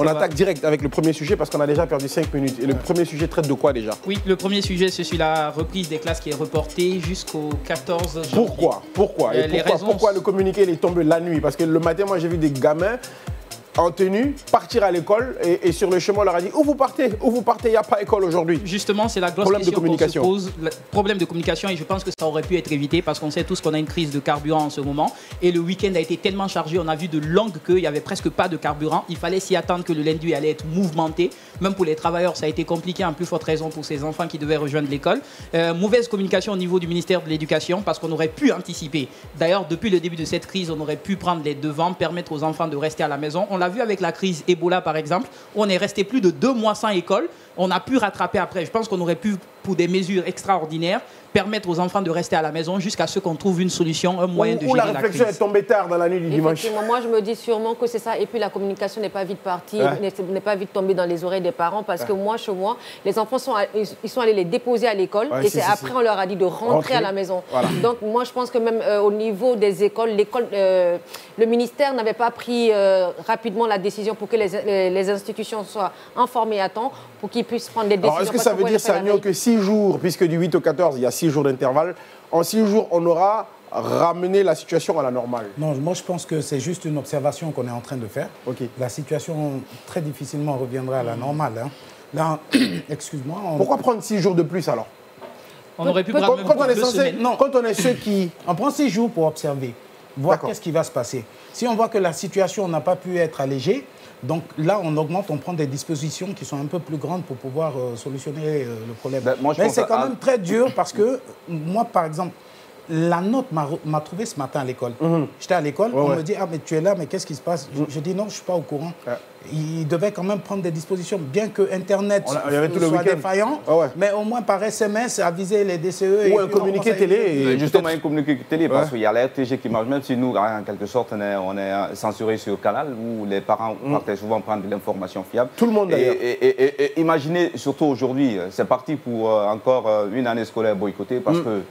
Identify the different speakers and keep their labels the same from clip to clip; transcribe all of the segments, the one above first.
Speaker 1: attaque direct avec le premier sujet parce qu'on a déjà perdu 5 minutes. Et le premier sujet traite de quoi déjà?
Speaker 2: Oui, le premier sujet, c'est sur la reprise des classes qui est reportée jusqu'au 14 janvier.
Speaker 1: Pourquoi Pourquoi le communiqué il est tombé la nuit? Parce que le matin, moi, j'ai vu des gamins en tenue, partir à l'école et sur le chemin on leur a dit où vous partez, il n'y a pas école aujourd'hui.
Speaker 2: Justement, c'est la grosse question qu'on se pose, problème de communication, et je pense que ça aurait pu être évité parce qu'on sait tous qu'on a une crise de carburant en ce moment et le week-end a été tellement chargé, on a vu de longues queues, il n'y avait presque pas de carburant, il fallait s'y attendre que le lundi allait être mouvementé, même pour les travailleurs ça a été compliqué, en plus forte raison pour ces enfants qui devaient rejoindre l'école. Mauvaise communication au niveau du ministère de l'Éducation parce qu'on aurait pu anticiper. D'ailleurs, depuis le début de cette crise, on aurait pu prendre les devants, permettre aux enfants de rester à la maison. On l'a vu avec la crise Ebola par exemple, où on est resté plus de 2 mois sans école. On a pu rattraper après. Je pense qu'on aurait pu, pour des mesures extraordinaires, permettre aux enfants de rester à la maison jusqu'à ce qu'on trouve une solution, un moyen de gérer la crise.
Speaker 1: La réflexion est tombée tard dans la nuit du dimanche.
Speaker 3: Moi, je me dis sûrement que c'est ça. Et puis, la communication n'est pas vite partie, n'est pas vite tombée dans les oreilles des parents. Parce que moi, chez moi, les enfants sont allés les déposer à l'école. Et c'est après, on leur a dit de rentrer à la maison. Voilà. Donc, moi, je pense que même au niveau des écoles, le ministère n'avait pas pris rapidement la décision pour que les institutions soient informées à temps, pour qu'ils puissent prendre des décisions.
Speaker 1: Est-ce que ça veut dire, Sagno, que 6 jours, puisque du 8 au 14, il y a 6 jours d'intervalle, en 6 jours, on aura ramené la situation à la normale?
Speaker 4: Non, moi je pense que c'est juste une observation qu'on est en train de faire. La situation très difficilement reviendra à la normale. Hein. Là, excuse-moi.
Speaker 1: Pourquoi prendre 6 jours de plus alors?
Speaker 2: On aurait pu prendre même pour 2 semaines.
Speaker 4: Non, quand on est ceux qui... On prend 6 jours pour observer, voir qu'est-ce qui va se passer. Si on voit que la situation n'a pas pu être allégée, donc là, on augmente, on prend des dispositions qui sont un peu plus grandes pour pouvoir solutionner le problème. Mais c'est quand même très dur parce que moi, par exemple, la note m'a trouvé ce matin à l'école. J'étais à l'école, on me dit « Ah, mais tu es là, mais qu'est-ce qui se passe ?» Je dis « Non, je ne suis pas au courant. » Il devait quand même prendre des dispositions, bien que Internet soit défaillant, mais au moins par SMS, aviser les DCE.
Speaker 1: Ou un communiqué télé.
Speaker 5: Justement, un communiqué télé, parce qu'il y a la RTG qui marche, même si nous, en quelque sorte, on est censuré sur le canal, où les parents partent souvent prendre de l'information fiable.
Speaker 1: Tout le monde d'ailleurs.
Speaker 5: Et imaginez, surtout aujourd'hui, c'est parti pour encore une année scolaire boycottée, parce que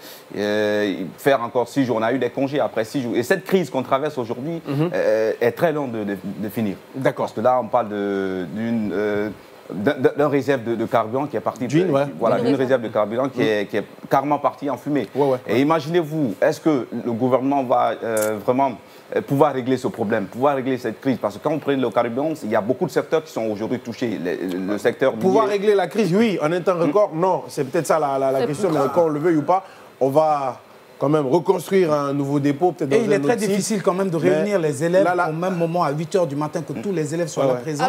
Speaker 5: faire encore 6 jours, on a eu des congés après 6 jours. Et cette crise qu'on traverse aujourd'hui est très longue de finir.
Speaker 1: D'accord.
Speaker 5: Parce que là, on parle d'un réserve de carburant qui est parti. Voilà, d'une réserve de carburant qui est carrément partie en fumée. Et imaginez-vous, est-ce que le gouvernement va vraiment pouvoir régler ce problème, pouvoir régler cette crise? Parce que quand on prend le carburant, il y a beaucoup de secteurs qui sont aujourd'hui touchés. Le secteur
Speaker 1: pouvoir régler la crise, oui. En un temps record, non. C'est peut-être ça la question, mais qu'on le veuille ou pas, on va quand même reconstruire un nouveau dépôt.
Speaker 4: Et il est très difficile quand même de réunir les élèves au même moment à 8 h du matin, que tous les élèves soient là présents.